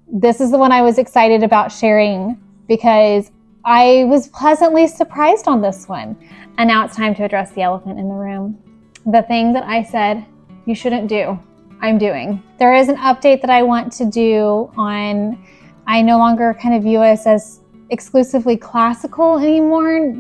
this is the one I was excited about sharing because I was pleasantly surprised on this one. And now it's time to address the elephant in the room. The thing that I said you shouldn't do, I'm doing. There is an update that I want to do on, I no longer kind of view us as exclusively classical anymore.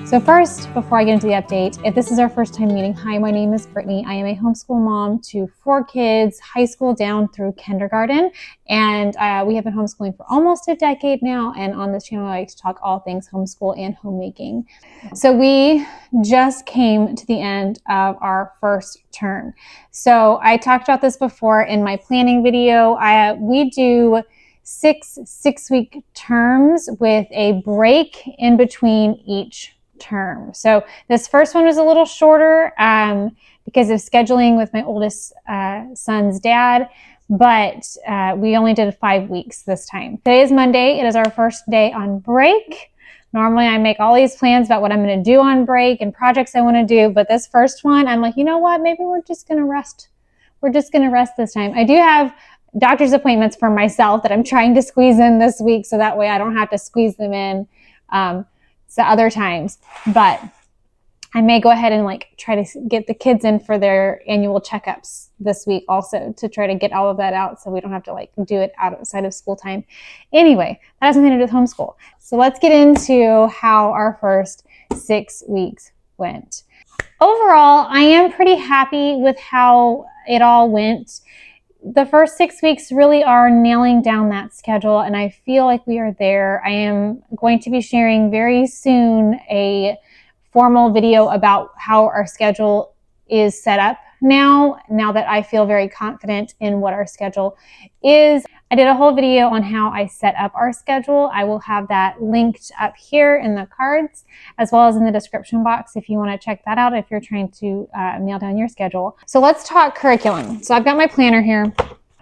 So first, before I get into the update, if this is our first time meeting, hi, my name is Brittany. I am a homeschool mom to 4 kids, high school down through kindergarten. And we have been homeschooling for almost a decade now. And on this channel, I like to talk all things homeschool and homemaking. So we just came to the end of our first term. So I talked about this before in my planning video. We do 6 6-week terms with a break in between each term. So this first one was a little shorter because of scheduling with my oldest son's dad, but we only did 5 weeks this time. Today is Monday. It is our first day on break. Normally I make all these plans about what I'm going to do on break and projects I want to do, but this first one, I'm like, you know what? Maybe we're just going to rest. We're just going to rest this time. I do have doctor's appointments for myself that I'm trying to squeeze in this week, so that way I don't have to squeeze them in so other times, but I may go ahead and try to get the kids in for their annual checkups this week also to try to get all of that out so we don't have to do it outside of school time. Anyway, that has something to do with homeschool. So let's get into how our first 6 weeks went. Overall, I am pretty happy with how it all went. The first 6 weeks really are nailing down that schedule, and I feel like we are there. I am going to be sharing very soon a formal video about how our schedule is set up now that I feel very confident in what our schedule is. I did a whole video on how I set up our schedule. I will have that linked up here in the cards as well as in the description box if you want to check that out if you're trying to nail down your schedule. So let's talk curriculum. So I've got my planner here.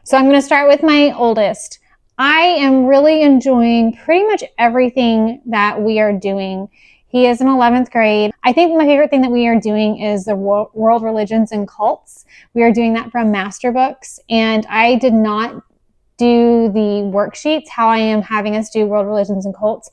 So I'm going to start with my oldest. I am really enjoying pretty much everything that we are doing. He is in 11th grade. I think my favorite thing that we are doing is the world religions and cults. We are doing that from master books, and I did not do the worksheets, how I am having us do world religions and cults.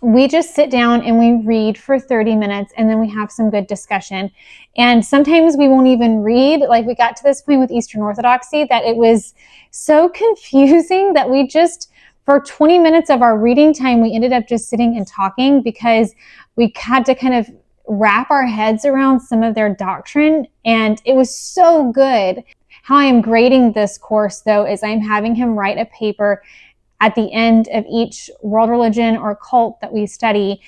We just sit down and we read for 30 minutes and then we have some good discussion. And sometimes we won't even read. We got to this point with Eastern Orthodoxy that it was so confusing that we just, for 20 minutes of our reading time, we ended up just sitting and talking because we had to kind of wrap our heads around some of their doctrine. And it was so good. How I am grading this course, though, is I'm having him write a paper at the end of each world religion or cult that we study,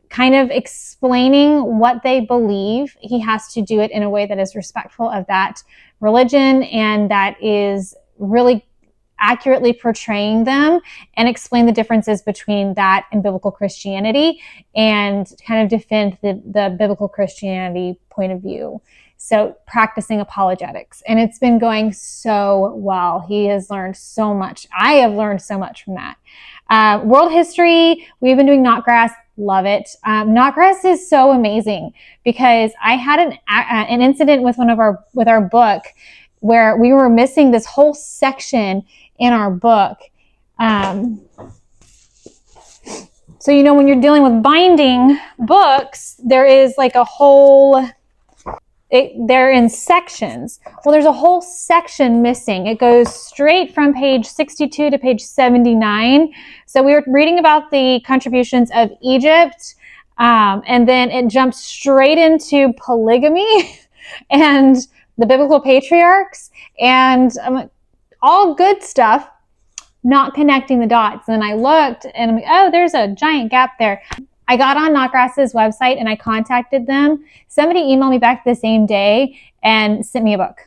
kind of explaining what they believe. He has to do it in a way that is respectful of that religion and that is really accurately portraying them, and explain the differences between that and biblical Christianity and kind of defend the biblical Christianity point of view. So practicing apologetics, and it's been going so well. He has learned so much. I have learned so much from that. World history, we've been doing Knotgrass. Love it. Knotgrass is so amazing because I had an incident with our book where we were missing this whole section in our book. So when you're dealing with binding books, there is a whole. They're in sections. Well, there's a whole section missing. It goes straight from page 62 to page 79. So we were reading about the contributions of Egypt, and then it jumps straight into polygamy and the biblical patriarchs, and all good stuff, not connecting the dots. And I looked and I'm like, oh, there's a giant gap there. I got on Knotgrass's website and I contacted them. Somebody emailed me back the same day and sent me a book.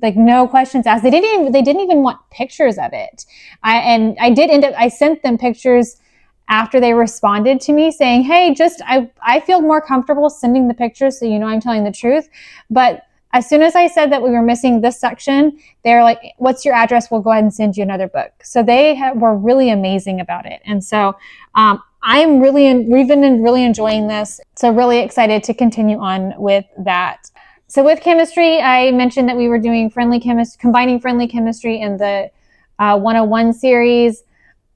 No questions asked. They didn't even want pictures of it. I sent them pictures after they responded to me saying, hey, I feel more comfortable sending the pictures so I'm telling the truth. But as soon as I said that we were missing this section, they're like, what's your address? We'll go ahead and send you another book. So they were really amazing about it. And so we've been really enjoying this. So really excited to continue on with that. So with chemistry, I mentioned that we were doing combining friendly chemistry in the 101 series.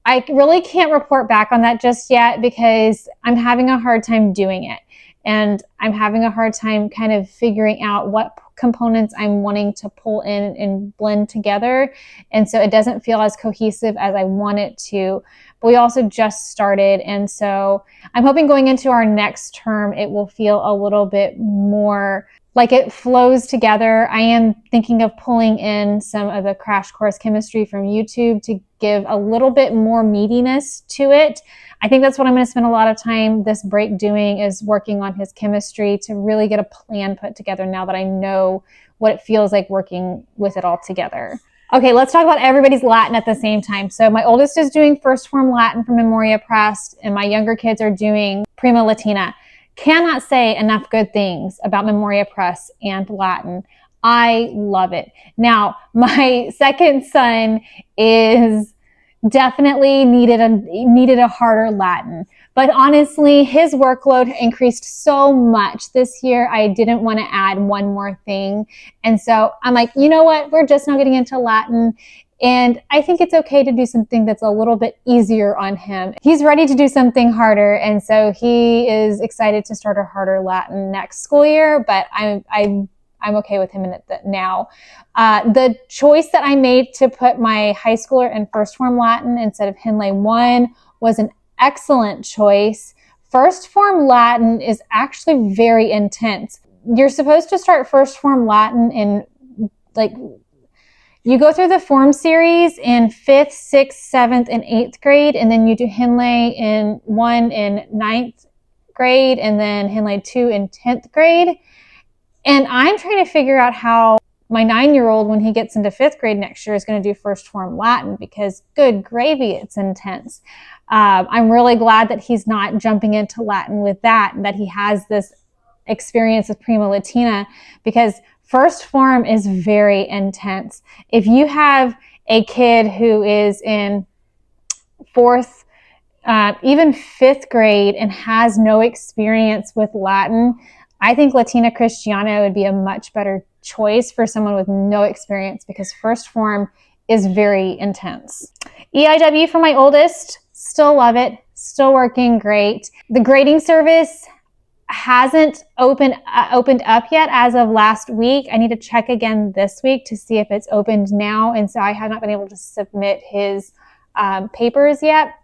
I really can't report back on that just yet because I'm having a hard time doing it. And I'm having a hard time kind of figuring out what components I'm wanting to pull in and blend together. And so it doesn't feel as cohesive as I want it to. But we also just started. And so I'm hoping going into our next term, it will feel a little bit more like it flows together. I am thinking of pulling in some of the crash course chemistry from YouTube to give a little bit more meatiness to it. I think that's what I'm going to spend a lot of time this break doing, is working on his chemistry to really get a plan put together now that I know what it feels like working with it all together. Okay, let's talk about everybody's Latin at the same time. So my oldest is doing first form Latin from Memoria Press, and my younger kids are doing Prima Latina. Cannot say enough good things about Memoria Press and Latin. I love it. Now, my second son is definitely needed a harder Latin. But honestly, his workload increased so much this year, I didn't want to add one more thing. And so I'm like, you know what? We're just now getting into Latin. And I think it's okay to do something that's a little bit easier on him. He's ready to do something harder. And so he is excited to start a harder Latin next school year, but I'm okay with him in it now. The choice that I made to put my high schooler in first form Latin instead of Henley 1 was an excellent choice. First form Latin is actually very intense. You're supposed to start first form Latin in you go through the form series in 5th, 6th, 7th, and 8th grade, and then you do Henley in 1 in 9th grade, and then Henley 2 in 10th grade. And I'm trying to figure out how my 9-year-old, when he gets into 5th grade next year, is going to do first form Latin, because good gravy, it's intense. I'm really glad that he's not jumping into Latin with that, and that he has this experience with Prima Latina, because first form is very intense. If you have a kid who is in 4th, even 5th grade and has no experience with Latin, I think Latina Christiana would be a much better choice for someone with no experience, because first form is very intense. EIW for my oldest, still love it, still working great. The grading service hasn't opened up yet as of last week. I need to check again this week to see if it's opened now. And so I have not been able to submit his papers yet.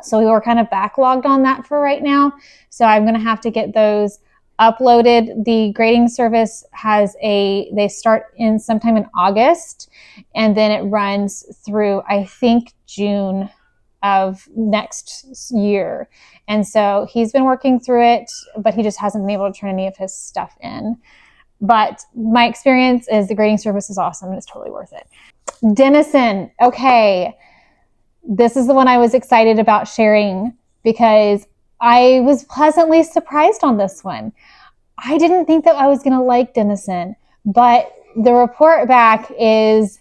So we were kind of backlogged on that for right now. So I'm going to have to get those uploaded. The grading service they start in sometime in August, and then it runs through, I think, June of next year. And so he's been working through it, but he just hasn't been able to turn any of his stuff in. But my experience is the grading service is awesome, and it's totally worth it. Denison. Okay. This is the one I was excited about sharing, because I was pleasantly surprised on this one. I didn't think that I was going to like Denison, but the report back is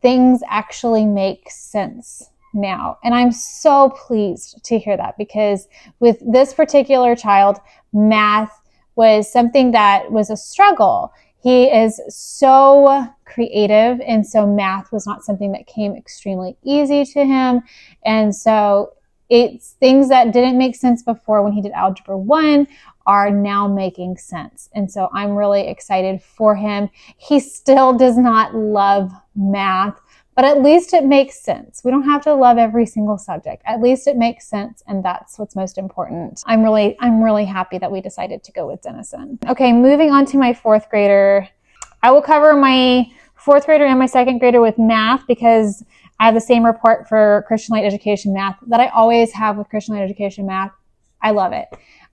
things actually make sense now. And I'm so pleased to hear that, because with this particular child, math was something that was a struggle. He is so creative, and so math was not something that came extremely easy to him. And so it's things that didn't make sense before when he did Algebra 1 are now making sense. And so I'm really excited for him. He still does not love math, but at least it makes sense. We don't have to love every single subject. At least it makes sense, and that's what's most important. I'm really happy that we decided to go with Denison. Okay, moving on to my 4th grader. I will cover my 4th grader and my 2nd grader with math, because I have the same report for Christian Light Education math that I always have with Christian Light Education math. I love it.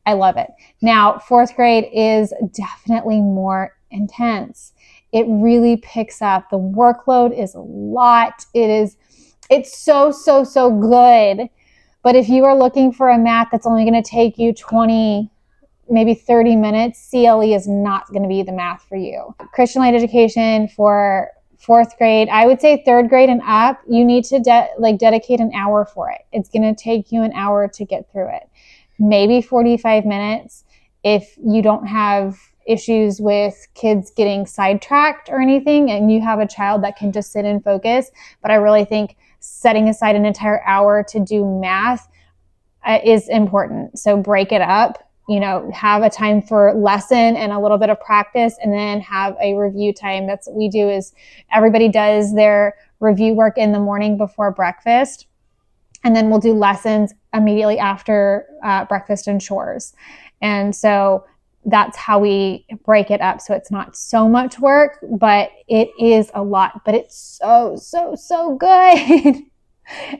I love it. Now, 4th grade is definitely more intense. It really picks up. The workload is a lot. It's so good. But if you are looking for a math that's only going to take you 20, maybe 30 minutes, CLE is not going to be the math for you. Christian Light Education for 4th grade, I would say 3rd grade and up, you need to dedicate an hour for it. It's going to take you an hour to get through it. Maybe 45 minutes if you don't have issues with kids getting sidetracked or anything, and you have a child that can just sit and focus. But I really think setting aside an entire hour to do math is important. So break it up, have a time for lesson and a little bit of practice, and then have a review time. That's what we do, is everybody does their review work in the morning before breakfast. And then we'll do lessons immediately after breakfast and chores. And so that's how we break it up. So it's not so much work, but it is a lot. But it's so, so, so good.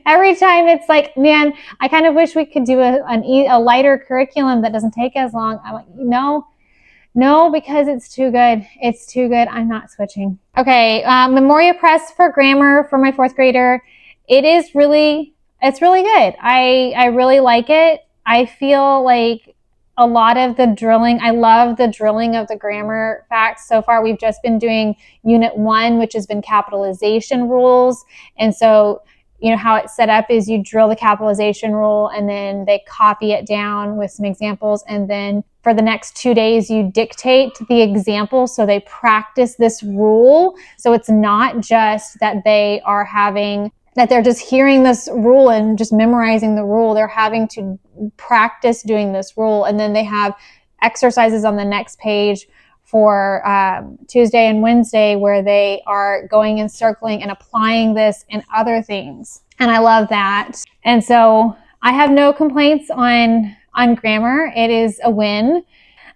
Every time it's like, man, I kind of wish we could do a lighter curriculum that doesn't take as long. I'm like, no, because it's too good. It's too good. I'm not switching. Okay, Memoria Press for grammar for my 4th grader. It's really good. I really like it. I feel like a lot of the drilling, I love the drilling of the grammar facts. So far, we've just been doing Unit 1, which has been capitalization rules. And so, how it's set up is you drill the capitalization rule, and then they copy it down with some examples. And then for the next 2 days, you dictate the example. So they practice this rule. So it's not just that they're just hearing this rule and just memorizing the rule. They're having to practice doing this rule. And then they have exercises on the next page for Tuesday and Wednesday, where they are going and circling and applying this in other things. And I love that. And so I have no complaints on grammar. It is a win.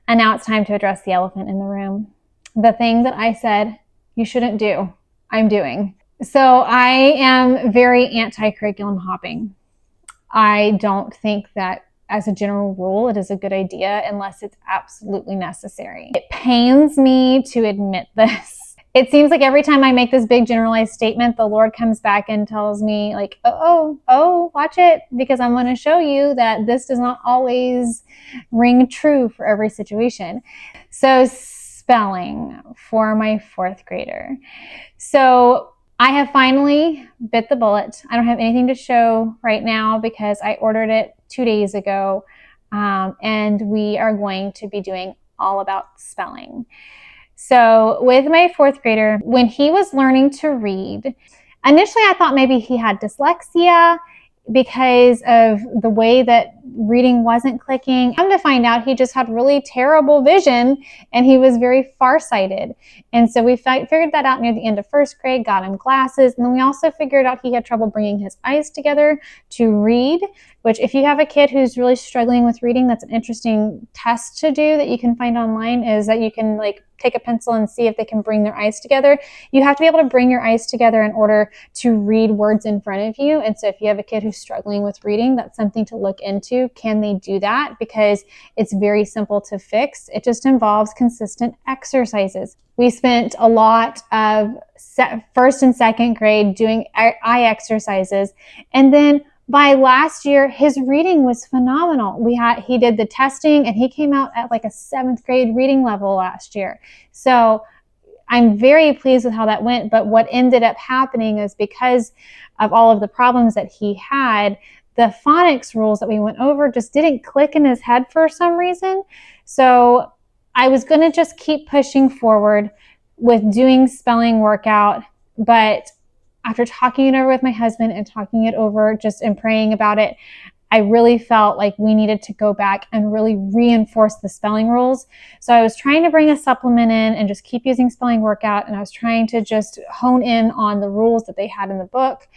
And now it's time to address the elephant in the room. The thing that I said you shouldn't do, I'm doing. So I am very anti-curriculum hopping. I don't think that, as a general rule, it is a good idea unless it's absolutely necessary. It pains me to admit this. It seems like every time I make this big generalized statement, the Lord comes back and tells me, like, oh, watch it, because I'm going to show you that this does not always ring true for every situation. So spelling for my 4th grader. So I have finally bit the bullet. I don't have anything to show right now because I ordered it 2 days ago, and we are going to be doing all about spelling. So with my 4th grader, when he was learning to read, initially I thought maybe he had dyslexia because of the way that reading wasn't clicking. Come to find out, he just had really terrible vision and he was very farsighted. And so we figured that out near the end of 1st grade, got him glasses. And then we also figured out he had trouble bringing his eyes together to read, which if you have a kid who's really struggling with reading, that's an interesting test to do that you can find online, is that you can take a pencil and see if they can bring their eyes together. You have to be able to bring your eyes together in order to read words in front of you. And so if you have a kid who's struggling with reading, that's something to look into. Can they do that? Because it's very simple to fix. It just involves consistent exercises. We spent a lot of 1st and 2nd grade doing eye exercises. And then by last year, his reading was phenomenal. He did the testing and he came out at like a 7th grade reading level last year. So I'm very pleased with how that went. But what ended up happening is, because of all of the problems that he had, the phonics rules that we went over just didn't click in his head for some reason. So I was going to just keep pushing forward with doing spelling workout, but after talking it over with my husband and talking it over just and praying about it, I really felt like we needed to go back and really reinforce the spelling rules. So I was trying to bring a supplement in and just keep using spelling workout, and I was trying to just hone in on the rules that they had in the book,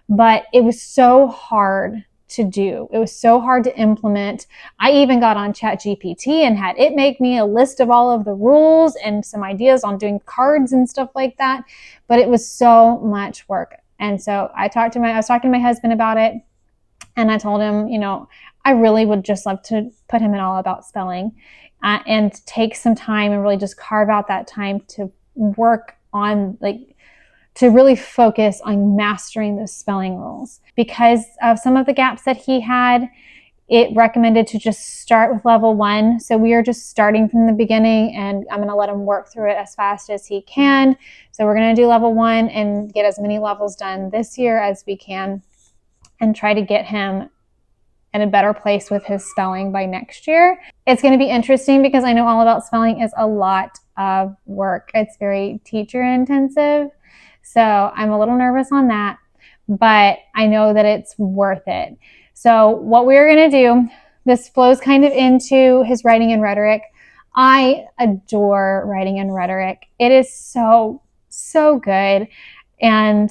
but it was so hard to do. It was so hard to implement. I even got on ChatGPT and had it make me a list of all of the rules and some ideas on doing cards and stuff like that. But it was so much work. And so I was talking to my husband about it, and I told him, I really would just love to put him in all about spelling and take some time and really just carve out that time to work on to really focus on mastering the spelling rules. Because of some of the gaps that he had, it recommended to just start with level 1. So we are just starting from the beginning, and I'm going to let him work through it as fast as he can. So we're going to do level 1 and get as many levels done this year as we can and try to get him in a better place with his spelling by next year. It's going to be interesting because I know all about spelling is a lot of work. It's very teacher intensive. So I'm a little nervous on that, but I know that it's worth it. So what we're going to do, this flows kind of into his writing and rhetoric. I adore writing and rhetoric. It is so good. And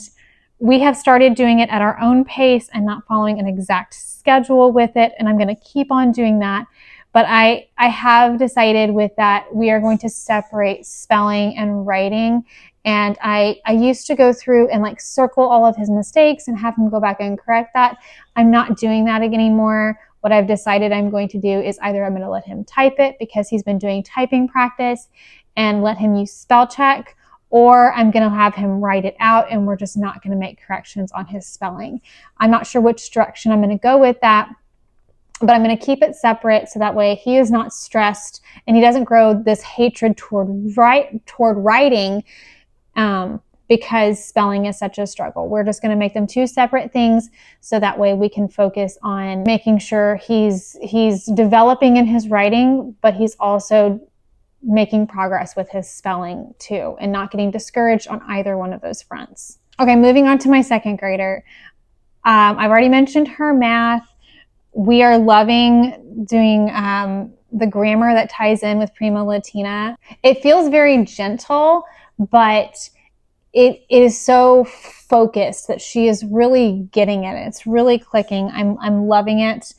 we have started doing it at our own pace and not following an exact schedule with it. And I'm going to keep on doing that. But I have decided with that we are going to separate spelling and writing. And I used to go through and like circle all of his mistakes and have him go back and correct that. I'm not doing that anymore. What I've decided I'm going to do is either I'm going to let him type it because he's been doing typing practice and let him use spell check, or I'm going to have him write it out and we're just not going to make corrections on his spelling. I'm not sure which direction I'm going to go with that, but I'm going to keep it separate so that way he is not stressed and he doesn't grow this hatred toward writing because spelling is such a struggle. We're just going to make them two separate things so that way we can focus on making sure he's developing in his writing, but he's also making progress with his spelling too and not getting discouraged on either one of those fronts. Okay, moving on to my second grader. I've already mentioned her math. We are loving doing the grammar that ties in with Prima Latina. It feels very gentle, but it is so focused that she is really getting it. It's really clicking. I'm loving it.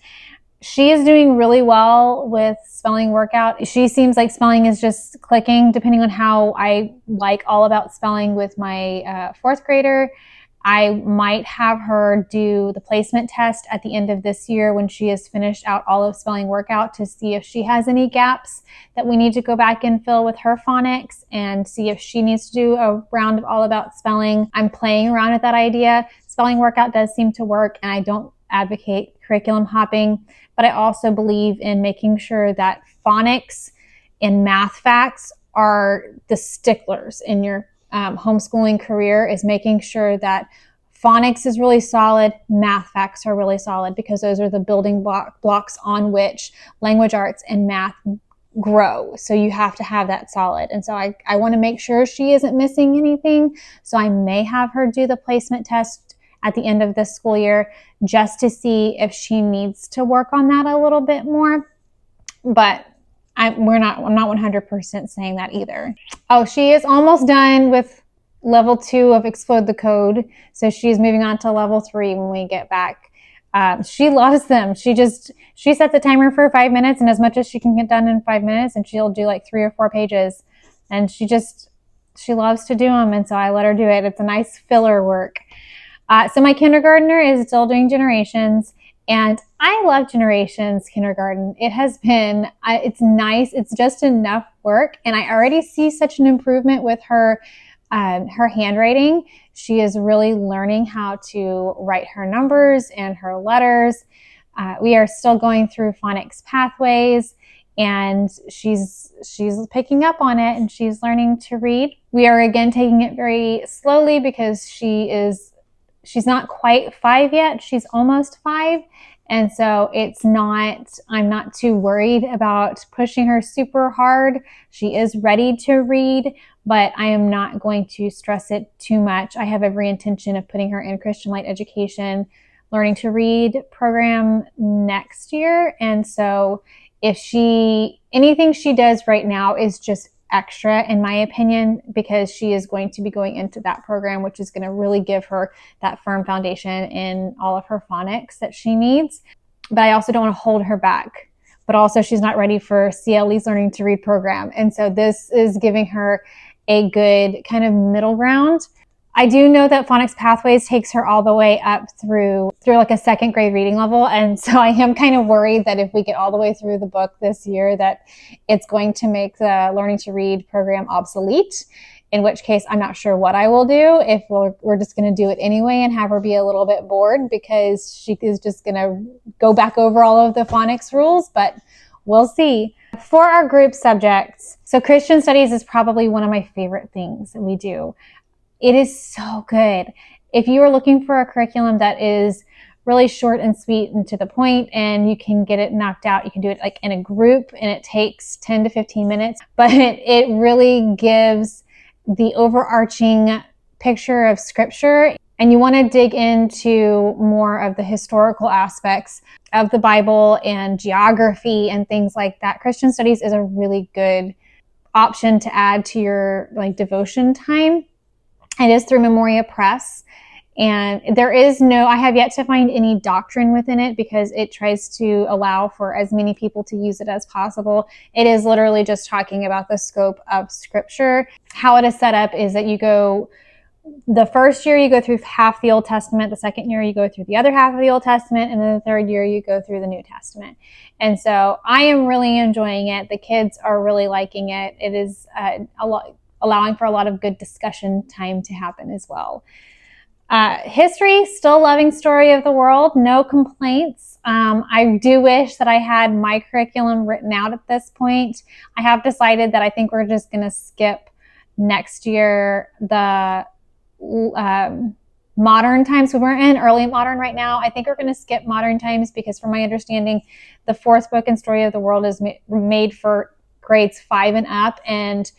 She is doing really well with spelling workout. She seems like spelling is just clicking depending on how I like all about spelling with my fourth grader. I might have her do the placement test at the end of this year when she has finished out all of spelling workout to see if she has any gaps that we need to go back and fill with her phonics and see if she needs to do a round of all about spelling. I'm playing around with that idea. Spelling workout does seem to work, and I don't advocate curriculum hopping, but I also believe in making sure that phonics and math facts are the sticklers in your homeschooling career, is making sure that phonics is really solid, math facts are really solid, because those are the building blocks on which language arts and math grow. So you have to have that solid. And so I want to make sure she isn't missing anything. So I may have her do the placement test at the end of this school year just to see if she needs to work on that a little bit more. But I'm not 100% saying that either. Oh, she is almost done with level 2 of Explode the Code. So she's moving on to level 3 when we get back. She loves them. She sets a timer for 5 minutes, and as much as she can get done in 5 minutes, and she'll do like 3 or 4 pages. And she loves to do them. And so I let her do it. It's a nice filler work. So my kindergartner is still doing Generations. And I love Generations kindergarten. It has been, it's nice. It's just enough work. And I already see such an improvement with her handwriting. She is really learning how to write her numbers and her letters. We are still going through phonics pathways, and she's picking up on it, and she's learning to read. We are again taking it very slowly because she's not quite 5 yet. She's almost 5. And so I'm not too worried about pushing her super hard. She is ready to read, but I am not going to stress it too much. I have every intention of putting her in Christian Light Education Learning to Read program next year. And so anything she does right now is just extra, in my opinion, because she is going to be going into that program, which is going to really give her that firm foundation in all of her phonics that she needs. But I also don't want to hold her back. But also she's not ready for CLE's Learning to Read program. And so this is giving her a good kind of middle ground. I do know that Phonics Pathways takes her all the way up through like a second grade reading level. And so I am kind of worried that if we get all the way through the book this year, that it's going to make the Learning to Read program obsolete, in which case I'm not sure what I will do, if we're just going to do it anyway and have her be a little bit bored because she is just going to go back over all of the phonics rules, but we'll see. For our group subjects, so Christian studies is probably one of my favorite things that we do. It is so good. If you are looking for a curriculum that is really short and sweet and to the point, and you can get it knocked out. You can do it like in a group, and it takes 10 to 15 minutes, but it really gives the overarching picture of scripture. And you want to dig into more of the historical aspects of the Bible and geography and things like that. Christian studies is a really good option to add to your like devotion time. It is through Memoria Press. And I have yet to find any doctrine within it because it tries to allow for as many people to use it as possible. It is literally just talking about the scope of scripture. How it is set up is that the first year you go through half the Old Testament, the second year you go through the other half of the Old Testament, and then the third year you go through the New Testament. And so I am really enjoying it. The kids are really liking it. It is allowing for a lot of good discussion time to happen as well. History, still loving story of the world, no complaints. I do wish that I had my curriculum written out at this point. I have decided that I think we're just going to skip next year the modern times. So we're in early modern right now. I think we're going to skip modern times because from my understanding, the fourth book in Story of the World is made for grades 5 and up, and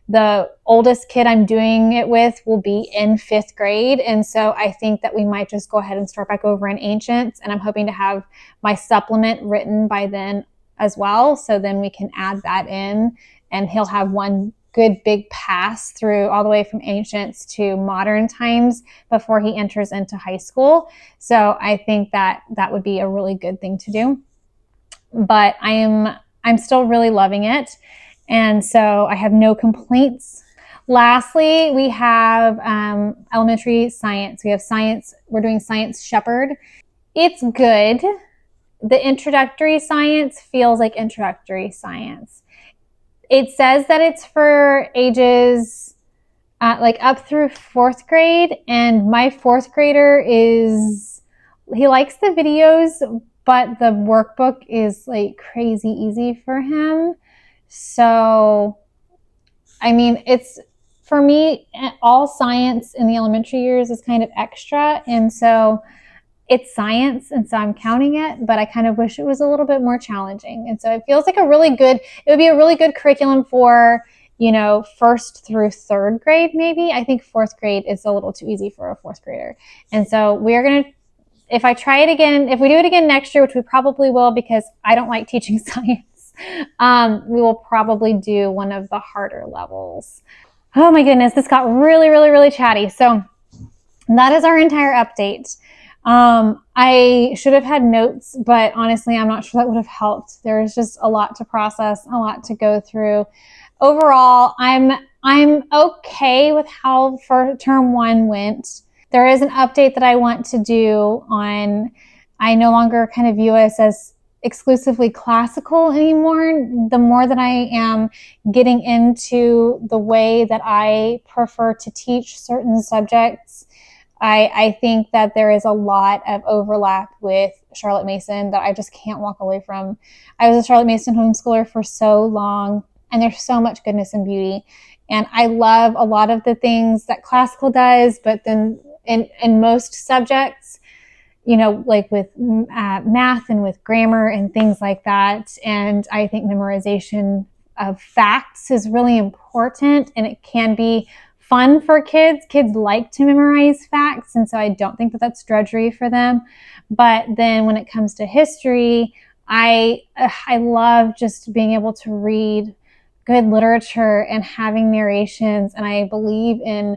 the oldest kid I'm doing it with will be in 5th grade. And so I think that we might just go ahead and start back over in Ancients. And I'm hoping to have my supplement written by then as well. So then we can add that in, and he'll have one good big pass through all the way from Ancients to modern times before he enters into high school. So I think that would be a really good thing to do. But I'm still really loving it. And so I have no complaints. Lastly, we have elementary science. We have science. We're doing Science Shepherd. It's good. The introductory science feels like introductory science. It says that it's for ages like up through 4th grade. And my 4th grader he likes the videos, but the workbook is like crazy easy for him. So, I mean, for me, all science in the elementary years is kind of extra. And so it's science. And so I'm counting it, but I kind of wish it was a little bit more challenging. And so it feels like it would be a really good curriculum for, 1st through 3rd grade, maybe. I think 4th grade is a little too easy for a 4th grader. And so if I try it again, if we do it again next year, which we probably will because I don't like teaching science, we will probably do one of the harder levels. Oh my goodness, this got really, really, really chatty. So that is our entire update. I should have had notes, but honestly, I'm not sure that would have helped. There's just a lot to process, a lot to go through. Overall, I'm okay with how for term 1 went. There is an update that I want to do on, I no longer kind of view us as exclusively classical anymore. The more that I am getting into the way that I prefer to teach certain subjects, I think that there is a lot of overlap with Charlotte Mason that I just can't walk away from. I was a Charlotte Mason homeschooler for so long, and there's so much goodness and beauty. And I love a lot of the things that classical does, but then in most subjects, like with math and with grammar and things like that. And I think memorization of facts is really important, and it can be fun for kids. Kids like to memorize facts, and so I don't think that that's drudgery for them. But then when it comes to history, I love just being able to read good literature and having narrations, and I believe in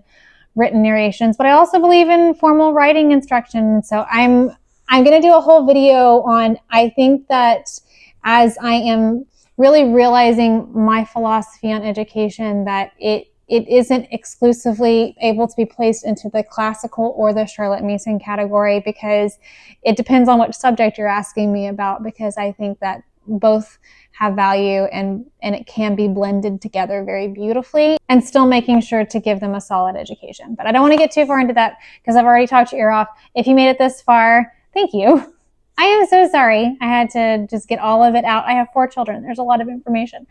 written narrations, but I also believe in formal writing instruction. So I'm going to do a whole video on, I think that as I am really realizing my philosophy on education, that it isn't exclusively able to be placed into the classical or the Charlotte Mason category, because it depends on which subject you're asking me about, because I think that both have value and it can be blended together very beautifully, and still making sure to give them a solid education. But I don't want to get too far into that because I've already talked your ear off. If you made it this far, thank you. I am so sorry. I had to just get all of it out. I have 4 children. There's a lot of information.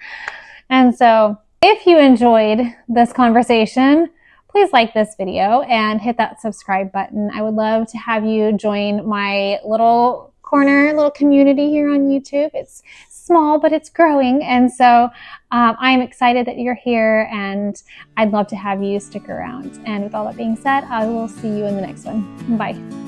And so if you enjoyed this conversation, please like this video and hit that subscribe button. I would love to have you join my little community here on YouTube. It's small, but it's growing. And so I'm excited that you're here, and I'd love to have you stick around. And with all that being said, I will see you in the next one. Bye.